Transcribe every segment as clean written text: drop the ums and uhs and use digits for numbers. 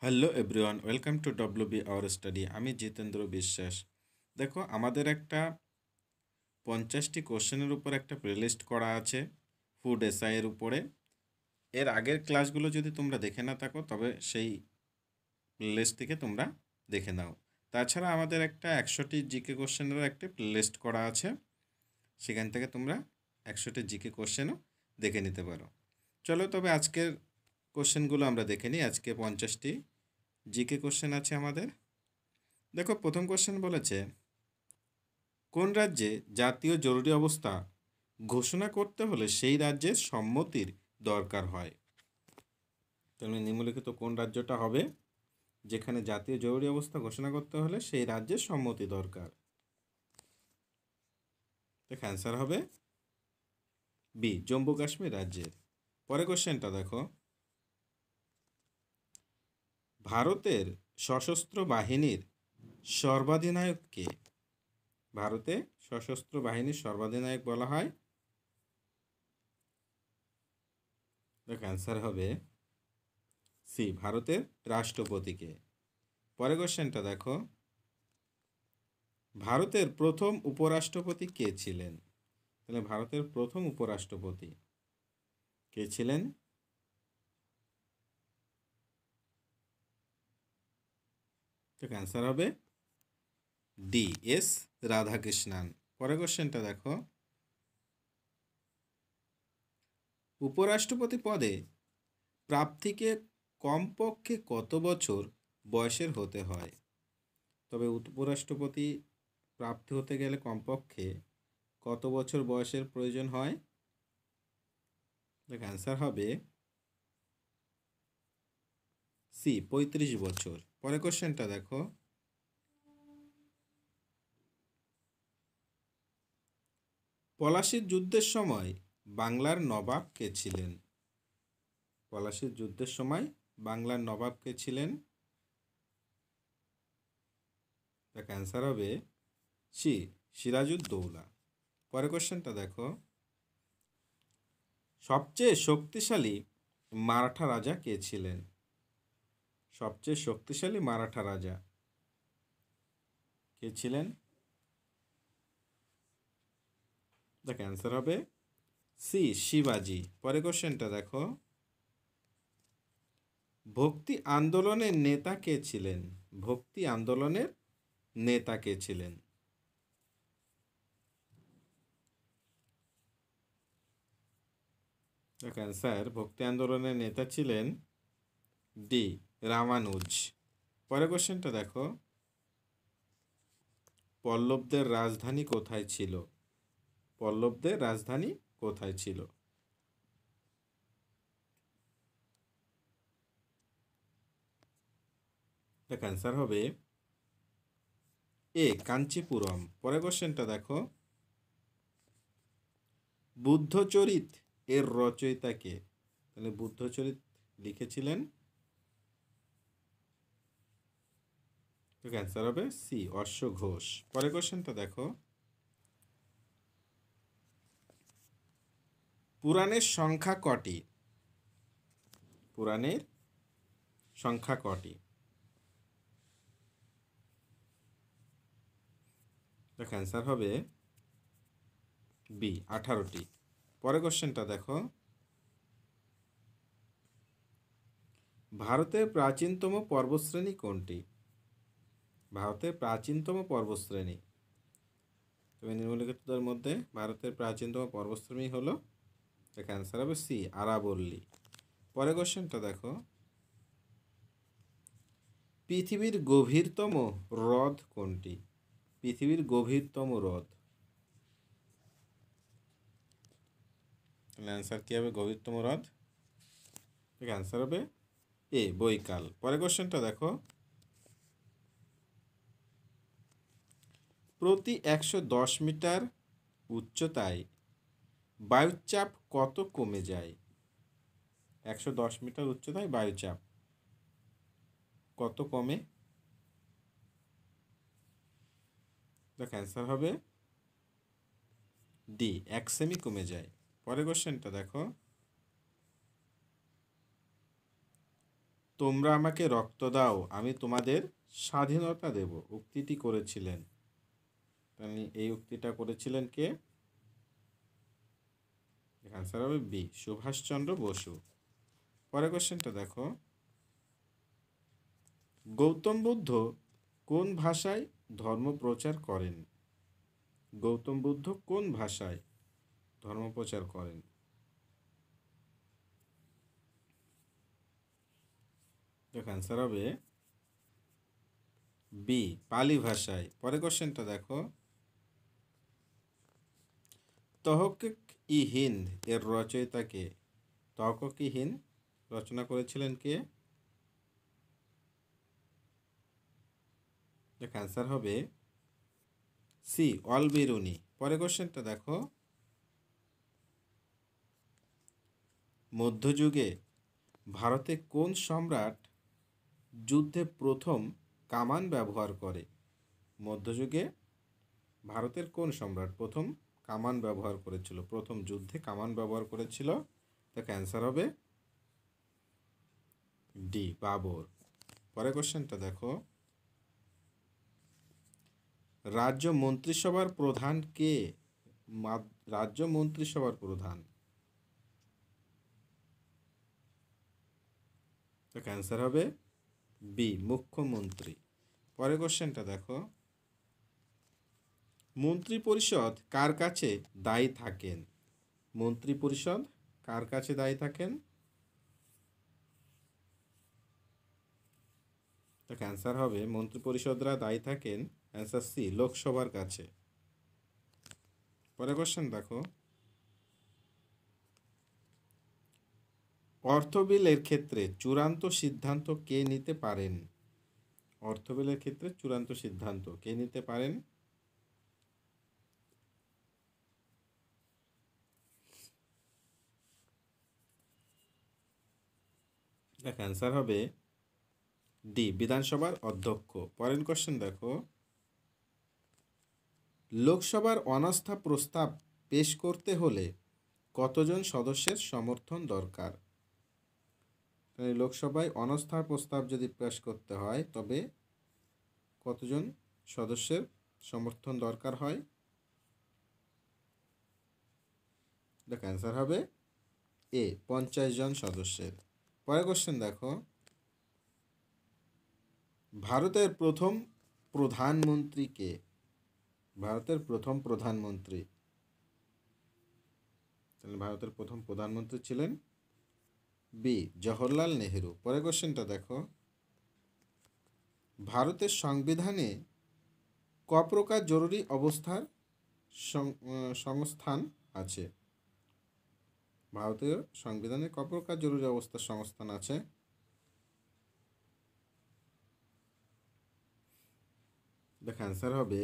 Hello everyone, welcome to WB our study. আমি জিতেন্দ্র বিশ্বাস। দেখো, আমাদের একটা 50টি কোশ্চেনের উপর একটা প্লেলিস্ট করা আছে ফুড এসআই এর উপরে। এর আগের ক্লাসগুলো যদি তোমরা দেখে না থাকো তবে সেই প্লেলিস্ট থেকে তোমরা দেখে নাও। তাছাড়া আমাদের একটা 100টি জিকে কোশ্চেনেরও একটা প্লেলিস্ট করা আছে, সেখান থেকে তোমরা 100টি জিকে কোশ্চেনও দেখে নিতে পারো। চলো তবে আজকের কোশ্চেনগুলো আমরা দেখে নিই। আজকে 50টি জিকে কোশ্চেন আছে আমাদের। দেখো, প্রথম কোশ্চেন বলেছে, কোন রাজ্যে জাতীয় জরুরি অবস্থা ঘোষণা করতে হলে সেই রাজ্যের সম্মতির দরকার হয়? তাহলে নিম্নলিখিত কোন রাজ্যটা হবে যেখানে জাতীয় জরুরি অবস্থা ঘোষণা করতে হলে সেই রাজ্যের সম্মতি দরকার? দেখো, অ্যান্সার হবে বি, জম্মু কাশ্মীর রাজ্যের। পরে কোশ্চেনটা দেখো, ভারতের সশস্ত্র বাহিনীর সর্বাধিনায়ক কে? ভারতে সশস্ত্র বাহিনীর সর্বাধিনায়ক বলা হয়, দেখো অ্যান্সার হবে সি, ভারতের রাষ্ট্রপতিকে। পরে কোশ্চেনটা দেখো, ভারতের প্রথম উপরাষ্ট্রপতি কে ছিলেন? তাহলে ভারতের প্রথম উপরাষ্ট্রপতি কে ছিলেন? তো অ্যান্সার হবে ডি, এস রাধাকৃষ্ণান। পরে কোশ্চেনটা দেখো, উপরাষ্ট্রপতি পদে প্রার্থীকে কমপক্ষে কত বছর বয়সের হতে হয়? তবে উপরাষ্ট্রপতি প্রার্থী হতে গেলে কমপক্ষে কত বছর বয়সের প্রয়োজন হয়? দেখো অ্যান্সার হবে সি, 35 বছর। পরে কোশ্চেনটা দেখো, পলাশির যুদ্ধের সময় বাংলার নবাব কে ছিলেন? পলাশির যুদ্ধের সময় বাংলার নবাব কে ছিলেন? দেখ অ্যান্সার হবে সি, সিরাজউদ্দৌলা। পরে কোশ্চেনটা দেখো, সবচেয়ে শক্তিশালী মারাঠা রাজা কে ছিলেন? সবচেয়ে শক্তিশালী মারাঠা রাজা কে ছিলেন? দেখ অ্যান্সার হবে সি, শিবাজি। পরে কোশ্চেনটা দেখো, ভক্তি আন্দোলনের নেতা কে ছিলেন? ভক্তি আন্দোলনের নেতা কে ছিলেন? দেখ অ্যান্সার, ভক্তি আন্দোলনের নেতা ছিলেন ডি, রামানুজ। পরে কোশ্চেনটা দেখো, পল্লবদের রাজধানী কোথায় ছিল? পল্লবদের রাজধানী কোথায় ছিল? দেখ অ্যান্সার হবে এ, কাঞ্চিপুরম। পরে কোশ্চেনটা দেখো, বুদ্ধচরিত এর রচয়িতা কে? তাহলে বুদ্ধচরিত লিখেছিলেন, তো অ্যান্সার হবে সি, অশ্ব ঘোষ। পরে কোশ্চেনটা দেখো, পুরাণের সংখ্যা কটি? পুরাণের সংখ্যা কটি? দেখো অ্যান্সার হবে বি, 18টি। পরে কোশ্চেনটা দেখো, ভারতের প্রাচীনতম পর্বতশ্রেণী কোনটি? ভারতের প্রাচীনতম পর্বতশ্রেণী, তবে নিম্নলিখিতদের মধ্যে ভারতের প্রাচীনতম পর্বতশ্রেণী হলো, দেখো অ্যান্সার হবে সি, আরাবল্লী। পরে কোশ্চেনটা দেখো, পৃথিবীর গভীরতম হ্রদ কোনটি? পৃথিবীর গভীরতম হ্রদ, তাহলে অ্যান্সার কী হবে? গভীরতম হ্রদ, ঠিক অ্যান্সার হবে এ, বৈকাল। পরে কোশ্চেনটা দেখো, প্রতি 110 মিটার উচ্চতায় বায়ুচাপ কত কমে যায়? 110 মিটার উচ্চতায় বায়ুচাপ কত কমে? দেখ অ্যান্সার হবে ডি, 1 সেমি কমে যায়। পরে কোশ্চেনটা দেখো, তোমরা আমাকে রক্ত দাও, আমি তোমাদের স্বাধীনতা দেব, উক্তিটি করেছিলেন। তাহলে এই উক্তিটা করেছিলেন কে? আনসার হবে বি, সুভাষচন্দ্র বসু। পরের কোশ্চেনটা দেখো, গৌতম বুদ্ধ কোন ভাষায় ধর্ম প্রচার করেন? গৌতম বুদ্ধ কোন ভাষায় ধর্ম প্রচার করেন? দেখো অ্যান্সার হবে বি, পালি ভাষায়। পরের কোশ্চেনটা দেখো, তহকিক ই হিন্দ এর রচয়িতা কে? তহকিক ই হিন্দ রচনা করেছিলেন কে? দেখো অ্যান্সার হবে সি, অল বিরুনি। পরের কোশ্চেনটা দেখো, মধ্যযুগে ভারতে কোন সম্রাট যুদ্ধে প্রথম কামান ব্যবহার করে? মধ্যযুগে ভারতের কোন সম্রাট প্রথম কামান ব্যবহার করেছিল, প্রথম যুদ্ধে কামান ব্যবহার করেছিল? দেখো অ্যান্সার হবে ডি, বাবর। পরের কোশ্চেনটা দেখো, রাজ্য মন্ত্রিসভার প্রধান কে? রাজ্য মন্ত্রিসভার প্রধান, দেখো অ্যান্সার হবে বি, মুখ্যমন্ত্রী। পরের কোশ্চেনটা দেখো, মন্ত্রী পরিষদ কার কাছে দায়ী থাকেন? মন্ত্রী পরিষদ কার কাছে দায়ী থাকেন? দেখো অ্যান্সার হবে, মন্ত্রী পরিষদরা দায়ী থাকেন, অ্যান্সার সি, লোকসভার কাছে। পরের কোশ্চেন দেখো, অর্থ বিলের ক্ষেত্রে চূড়ান্ত সিদ্ধান্ত কে নিতে পারেন? অর্থ বিলের ক্ষেত্রে চূড়ান্ত সিদ্ধান্ত কে নিতে পারেন? দেখ অ্যান্সার হবে ডি, বিধানসভার অধ্যক্ষ। পরের কোশ্চেন দেখো, লোকসভার অনাস্থা প্রস্তাব পেশ করতে হলে কতজন সদস্যের সমর্থন দরকার? লোকসভায় অনাস্থা প্রস্তাব যদি পেশ করতে হয় তবে কতজন সদস্যের সমর্থন দরকার হয়? দেখ অ্যান্সার হবে এ, 50 জন সদস্যের। পরের কোশ্চেন দেখো, ভারতের প্রথম প্রধানমন্ত্রী কে? ভারতের প্রথম প্রধানমন্ত্রী, তাহলে ভারতের প্রথম প্রধানমন্ত্রী ছিলেন বি, জওহরলাল নেহেরু। পরের কোশ্চেনটা দেখো, ভারতের সংবিধানে ক প্রকার জরুরি অবস্থার সংস্থান আছে? ভারতীয় সংবিধানে ক প্রকার জরুরি অবস্থার সংস্থান আছে? দেখো অ্যান্সার হবে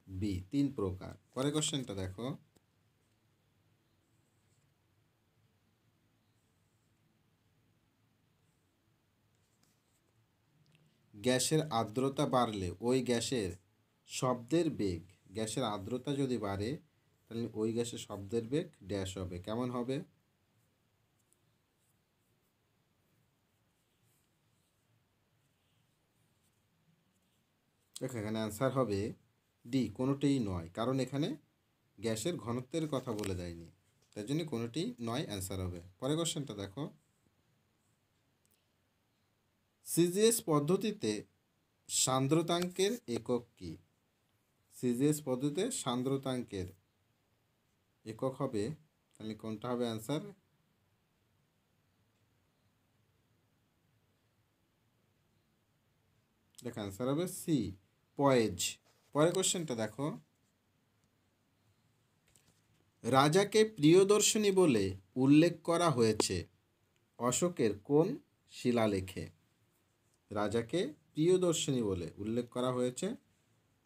বি, 3 প্রকার। পরের কোশ্চেনটা দেখো, গ্যাসের আর্দ্রতা বাড়লে ওই গ্যাসের শব্দের বেগ, গ্যাসের আর্দ্রতা যদি বাড়ে তাহলে ওই গ্যাসের শব্দের বেগ ড্যাশ হবে, কেমন হবে? দেখো এখানে অ্যান্সার হবে ডি, কোনোটিই নয়, কারণ এখানে গ্যাসের ঘনত্বের কথা বলে দেয়নি, তাই জন্য কোনোটি নয় অ্যান্সার হবে। পরের কোশ্চেনটা দেখো, সিজিএস পদ্ধতিতে সান্দ্রতাঙ্কের একক কি? সিজিএস পদ্ধতিতে সান্দ্রতাঙ্কের একক হবে, তাহলে কোনটা হবে অ্যান্সার? দেখো অ্যান্সার হবে সি, পয়েজ। পরের কোশ্চেনটা দেখো, রাজাকে প্রিয়দর্শিনী বলে উল্লেখ করা হয়েছে অশোকের কোন শিলালেখে? রাজাকে প্রিয়দর্শিনী বলে উল্লেখ করা হয়েছে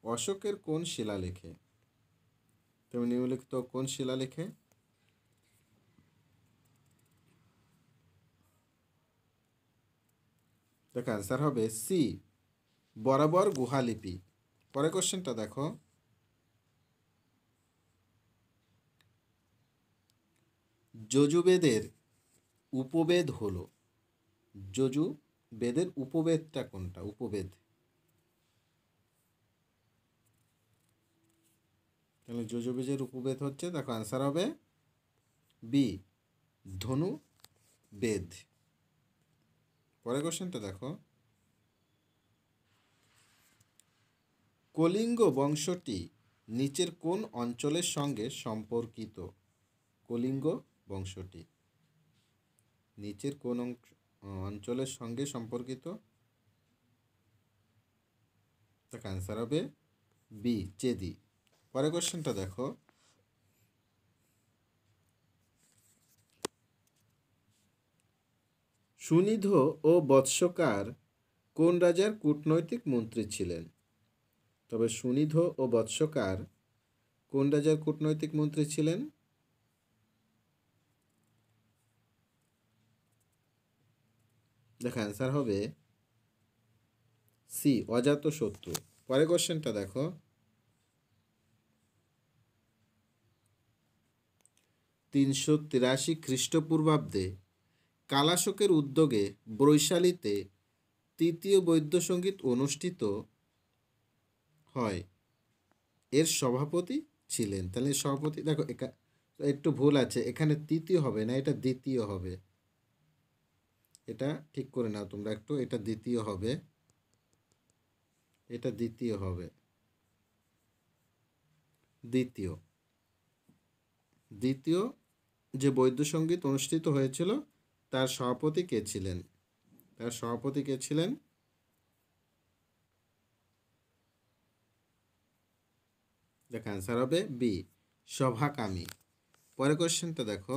অশোকের কোন শিলালেখে? তুমি নিম্নলিখিত কোন শিলালেখে? দেখো অ্যান্সার হবে সি, বরাবর গুহালিপি। পরের কোশ্চেনটা দেখো, যজুবেদের উপবেদ হলো, যজু বেদের উপবেদটা কোনটা? উপবেদ। তাহলে যজুর্বেদের উপবেদ হচ্ছে, দেখো অ্যান্সার হবে বি, ধনু বেদ। পরের কোশ্চেনটা দেখো, কলিঙ্গ বংশটি নিচের কোন অঞ্চলের সঙ্গে সম্পর্কিত? কলিঙ্গ বংশটি নিচের কোন অঞ্চলের সঙ্গে সম্পর্কিত? তার অ্যান্সার হবে বি, চেদি। পরের কোশ্চেনটা দেখো, সুনিধ ও বৎসকার কোন রাজার কূটনৈতিক মন্ত্রী ছিলেন? তবে সুনিধ ও বৎসকার কোন রাজার কূটনৈতিক মন্ত্রী ছিলেন? দেখো অ্যান্সার হবে সি, অজাতশত্রু। পরের কোশ্চেনটা দেখো, 383 খ্রিস্টপূর্বাব্দে কালাশোকের উদ্যোগে বৈশালীতে তৃতীয় বৈদ্য সঙ্গীত অনুষ্ঠিত হয়, এর সভাপতি ছিলেন। তাহলে সভাপতি, দেখো একটু ভুল আছে, এখানে তৃতীয় হবে না, এটা দ্বিতীয় হবে। এটা ঠিক করে নাও তোমরা একটু, এটা দ্বিতীয় হবে, এটা দ্বিতীয় হবে, দ্বিতীয় দ্বিতীয় যে বৈদ্য সঙ্গীত অনুষ্ঠিত হয়েছিল তার সভাপতি কে ছিলেন? তার সভাপতি কে ছিলেন? দেখো অ্যান্সার হবে বি, সভাকামী। পরের কোশ্চেনটা দেখো,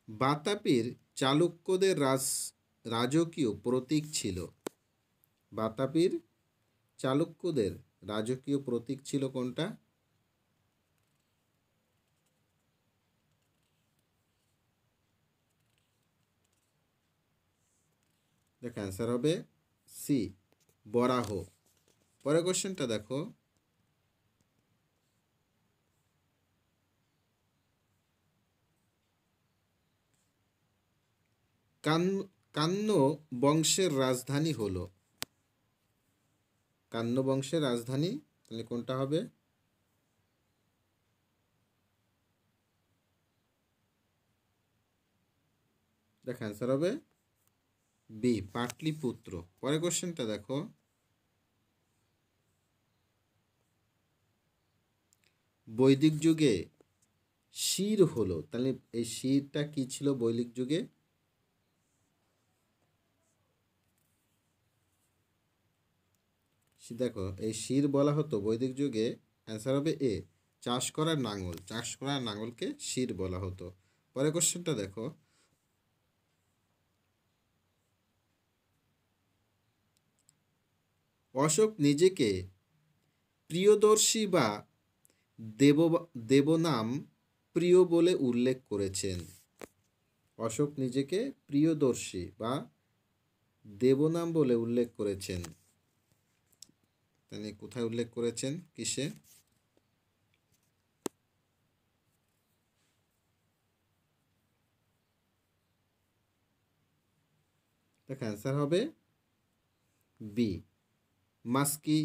বাতাপির চালুক্যদের রাজকীয় প্রতীক ছিল। বাতাপির চালুক্যদের রাজকীয় প্রতীক ছিল কোনটা? দেখো অ্যান্সার হবে সি, বরাহ। পরের কোশ্চেনটা দেখো, কান্য বংশের রাজধানী হলো? কান্য বংশের রাজধানী তাহলে কোনটা হবে? দেখো অ্যান্সার হবে বি, পাটলিপুত্র। পরের কোশ্চেনটা দেখো, বৈদিক যুগে শির হলো, তাহলে এই শিরটা কি ছিল বৈদিক যুগে? দেখো এই শির বলা হতো বৈদিক যুগে, অ্যান্সার হবে এ, চাষ করার নাঙল। চাষ করার নাঙলকে শির বলা হতো। পরের কোশ্চেনটা দেখো, অশোক নিজেকে প্রিয়দর্শী বা দেব দেবনাম প্রিয় বলে উল্লেখ করেছেন। অশোক নিজেকে প্রিয়দর্শী বা দেবনাম বলে উল্লেখ করেছেন, তাহলে কোথায় উল্লেখ করেছেন, কিসে? দেখ অ্যান্সার হবে বি, মাস্কি,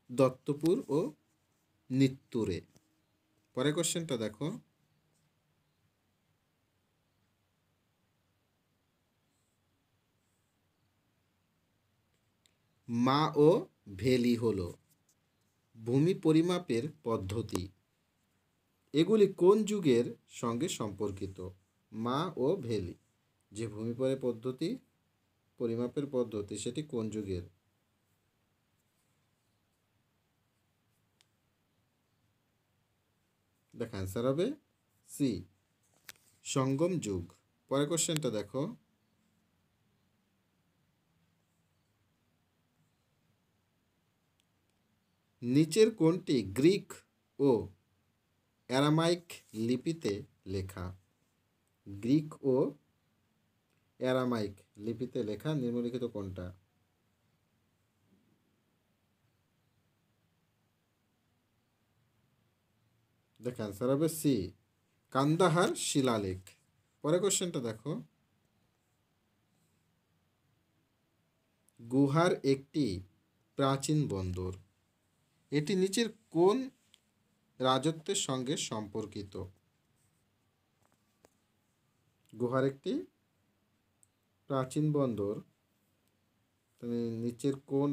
দত্তপুর ও নিত্তুরে। পরের কোশ্চেনটা দেখো, মা ও ভেলি হলো ভূমি পরিমাপের পদ্ধতি, এগুলি কোন যুগের সঙ্গে সম্পর্কিত? মা ও ভেলি যে ভূমি পদ্ধতি, পরিমাপের পদ্ধতি, সেটি কোন যুগের? দেখ অ্যান্সার হবে সি, সঙ্গম যুগ। পরের কোশ্চেনটা দেখো, নিচের কোনটি গ্রিক ও অ্যারামাইক লিপিতে লেখা? গ্রিক ও অ্যারামাইক লিপিতে লেখা নিম্নলিখিত কোনটা? দেখ অ্যান্সার হবে সি, কান্দাহার শিলালেখ। পরের কোশ্চেনটা দেখো, গুহার একটি প্রাচীন বন্দর, এটি নিচের কোন রাজত্বের সঙ্গে সম্পর্কিত? গুহার একটি প্রাচীন বন্দর নিচের কোন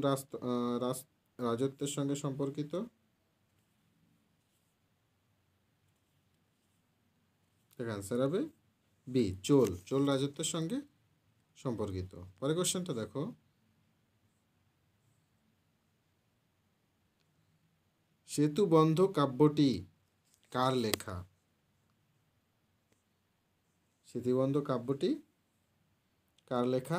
রাজত্বের সঙ্গে সম্পর্কিত? অ্যান্সার হবে বি, চোল রাজত্বের সঙ্গে সম্পর্কিত। পরের কোশ্চেনটা দেখো, সেতুবন্ধ কাব্যটি কার লেখা? সেতুবন্ধ কাব্যটি কার লেখা?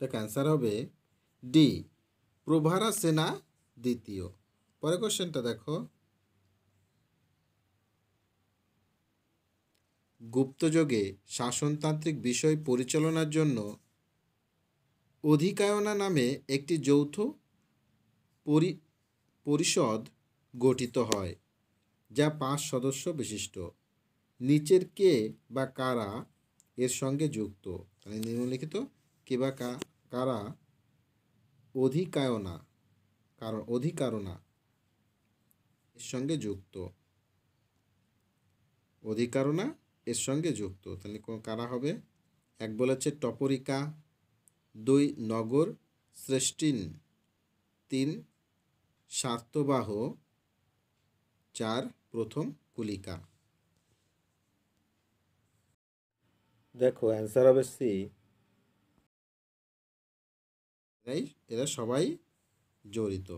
অ্যান্সার হবে ডি, প্রভারা সেনা দ্বিতীয়। পরের কোশ্চেনটা দেখো, গুপ্তযুগে শাসনতান্ত্রিক বিষয় পরিচালনার জন্য অধিকায়না নামে একটি যৌথ পরিষদ গঠিত হয়, যা 5 সদস্য বিশিষ্ট। নিচের কে বা কারা এর সঙ্গে যুক্ত? নিম্নলিখিত কে বা কারা অধিকারণা এর সঙ্গে যুক্ত? অধিকারণা এর সঙ্গে যুক্ত, তাহলে কারা হবে? এক বলেছে টপরিকা, 2 নগর শ্রেষ্ঠিন, 3 স্বার্থবাহ, 4 প্রথম কুলিকা। দেখো অ্যান্সার হবে সি, এরা সবাই জড়িত।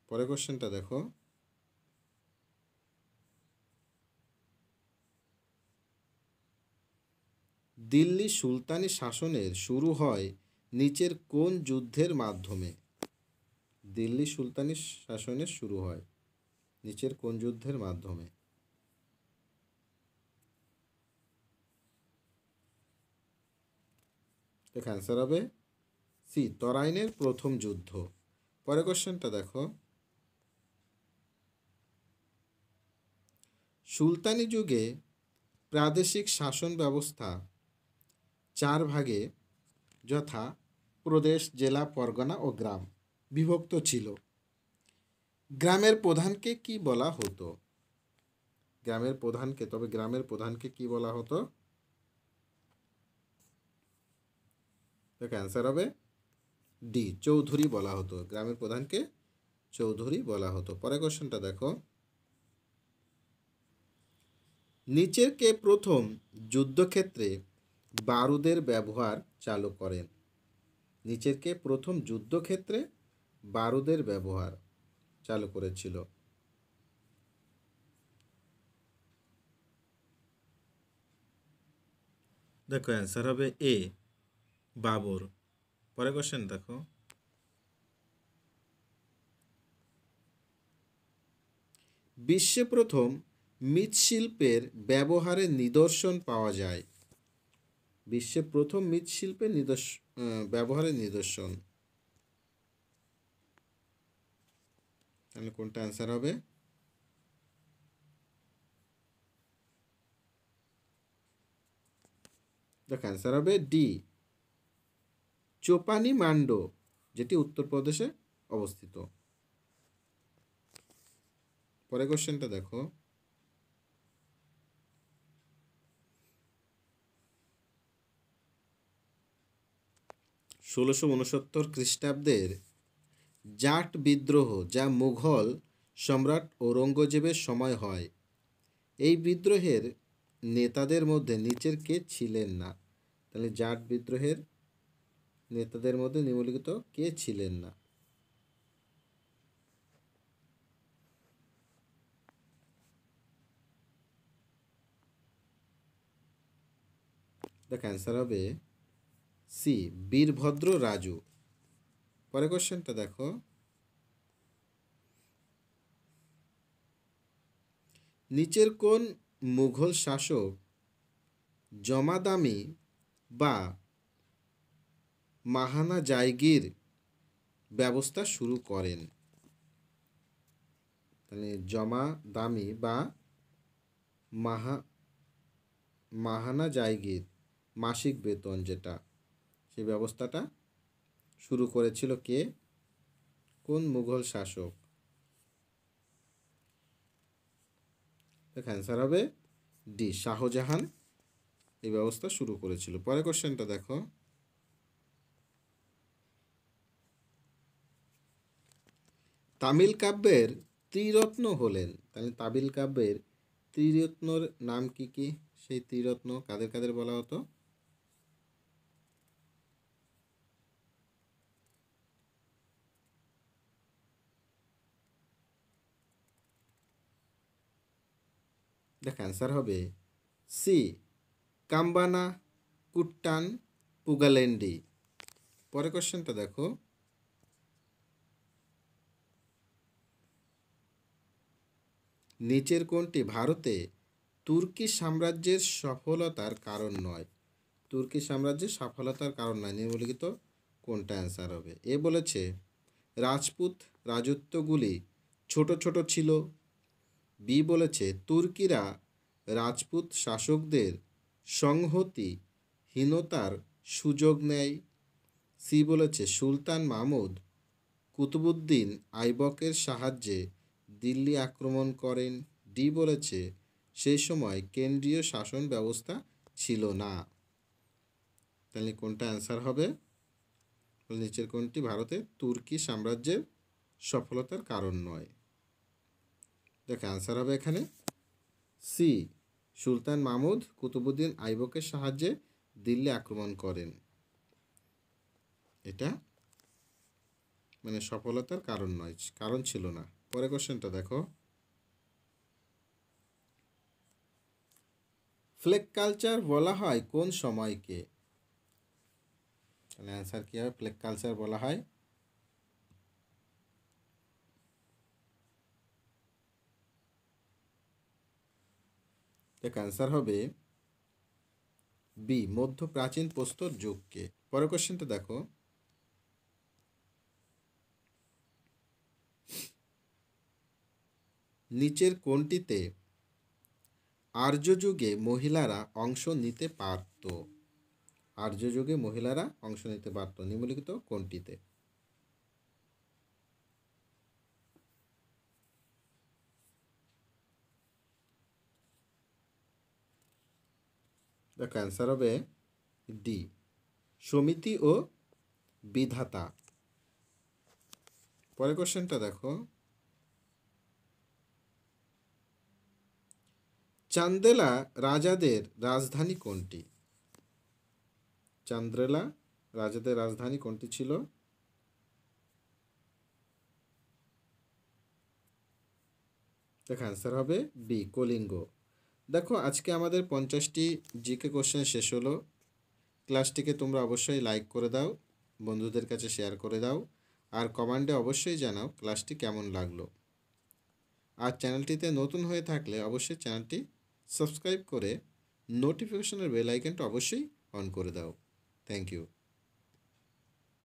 পরের কোশ্চেনটা দেখো, দিল্লি সুলতানি শাসনের শুরু হয় নিচের কোন যুদ্ধের মাধ্যমে? দিল্লি সুলতানি শাসনের শুরু হয় নিচের কোন যুদ্ধের মাধ্যমে? অ্যান্সার হবে সি, তরাইনের প্রথম যুদ্ধ। পরের কোশ্চেনটা দেখো, সুলতানি যুগে প্রাদেশিক শাসন ব্যবস্থা 4 ভাগে যথা প্রদেশ, জেলা, পরগনা ও গ্রাম বিভক্ত ছিল। গ্রামের প্রধানকে কি বলা হতো? গ্রামের প্রধানকে কি বলা হতো? অ্যান্সার হবে ডি, চৌধুরী বলা হতো। গ্রামের প্রধানকে চৌধুরী বলা হতো। পরের কোশ্চেনটা দেখো, নিচের কে প্রথম যুদ্ধক্ষেত্রে বারুদের ব্যবহার চালু করেন? নিচের কে প্রথম যুদ্ধক্ষেত্রে বারুদের ব্যবহার চালু করেছিল? দেখো অ্যান্সার হবে এ, বাবর। পরের কোশ্চেন দেখো, বিশ্বে প্রথম মৃৎশিল্পের ব্যবহারের নিদর্শন পাওয়া যায়? বিশ্বে প্রথম মৃৎশিল্পের ব্যবহারের নিদর্শন, তাহলে কোনটা অ্যান্সার হবে? দেখো অ্যান্সার হবে ডি, চোপানি মান্ডো, যেটি উত্তরপ্রদেশে অবস্থিত। পরের কোশ্চেনটা দেখো, 1669 খ্রিস্টাব্দের জাট বিদ্রোহ, যা মুঘল সম্রাট ঔরঙ্গজেবের সময় হয়, এই বিদ্রোহের নেতাদের মধ্যে নিচের কে ছিলেন না? তাহলে জাট বিদ্রোহের নেতাদের মধ্যে নিম্নলিখিত কে ছিলেন না? দেখ অ্যান্সার হবে সি, বীরভদ্র রাজু। পরের কোশ্চেনটা দেখো, নিচের কোন মুঘল শাসক জমাদামি বা মাহানা জায়গির ব্যবস্থা শুরু করেন? তাহলে জমা দামি বা মাহা মাহানা জায়গির মাসিক বেতন যেটা, সেই ব্যবস্থাটা শুরু করেছিল কে? কোন মুঘল শাসক? অ্যান্সার হবে ডি, শাহজাহান এই ব্যবস্থা শুরু করেছিল। পরের কোশ্চেনটা দেখো, তামিল কাব্যের ত্রিরত্ন হলেন, তাহলে তামিল কাব্যের ত্রিরত্নর নাম কি কি? সেই ত্রিরত্ন কাদের কাদের বলা হতো? দেখ অ্যান্সার হবে সি, কাম্বানা, কুট্টান, পুগালেন্ডি। পরের কোশ্চেনটা দেখো, নিচের কোনটি ভারতে তুর্কি সাম্রাজ্যের সফলতার কারণ নয়? তুর্কি সাম্রাজ্যের সফলতার কারণ নয় নিম্নলিখিত কোনটা? অ্যান্সার হবে এ বলেছে রাজপুত রাজত্বগুলি ছোট ছোট ছিল। বি বলেছে তুর্কিরা রাজপুত শাসকদের সংহতিহীনতার সুযোগ নেয়। সি বলেছে সুলতান মাহমুদ কুতুবুদ্দিন আইবকের সাহায্যে দিল্লি আক্রমণ করেন। ডি বলেছে সেই সময় কেন্দ্রীয় শাসন ব্যবস্থা ছিল না। তাহলে কোনটা অ্যান্সার হবে? নিচের কোনটি ভারতে তুর্কি সাম্রাজ্যের সফলতার কারণ নয়? দেখ অ্যান্সার হবে এখানে সি, সুলতান মাহমুদ কুতুবুদ্দিন আইবকের সাহায্যে দিল্লি আক্রমণ করেন, এটা মানে সফলতার কারণ নয়, কারণ ছিল না। পরের কোশ্চেনটা দেখো, ফ্লেক কালচার বলা হয় কোন সময়কে? তাহলে অ্যান্সার কি হবে? ফ্লেক কালচার বলা হয় দেখ অ্যান্সার হবে বি, মধ্য প্রাচীন প্রস্তর যুগকে। পরের কোশ্চেনটা দেখো, নিচের কোনটিতে আর্য যুগে মহিলারা অংশ নিতে পারত? আর্য যুগে মহিলারা অংশ নিতে পারত নিম্নলিখিত কোনটিতে? দেখো অ্যান্সার হবে ডি, সমিতি ও বিধাতা। পরের কোশ্চেনটা দেখো, চান্দেলা রাজাদের রাজধানী কোনটি? চান্দ্রেলা রাজাদের রাজধানী কোনটি ছিল? দেখো অ্যান্সার হবে বি, কলিঙ্গ। দেখো আজকে আমাদের 50টি জিকে কোশ্চেন শেষ হলো। ক্লাসটিকে তোমরা অবশ্যই লাইক করে দাও, বন্ধুদের কাছে শেয়ার করে দাও, আর কমেন্টে অবশ্যই জানাও ক্লাসটি কেমন লাগলো। আর চ্যানেলটিতে নতুন হয়ে থাকলে অবশ্যই চ্যানেলটি সাবস্ক্রাইব করে নোটিফিকেশনের বেল আইকনটা অবশ্যই অন করে দাও। Thank you.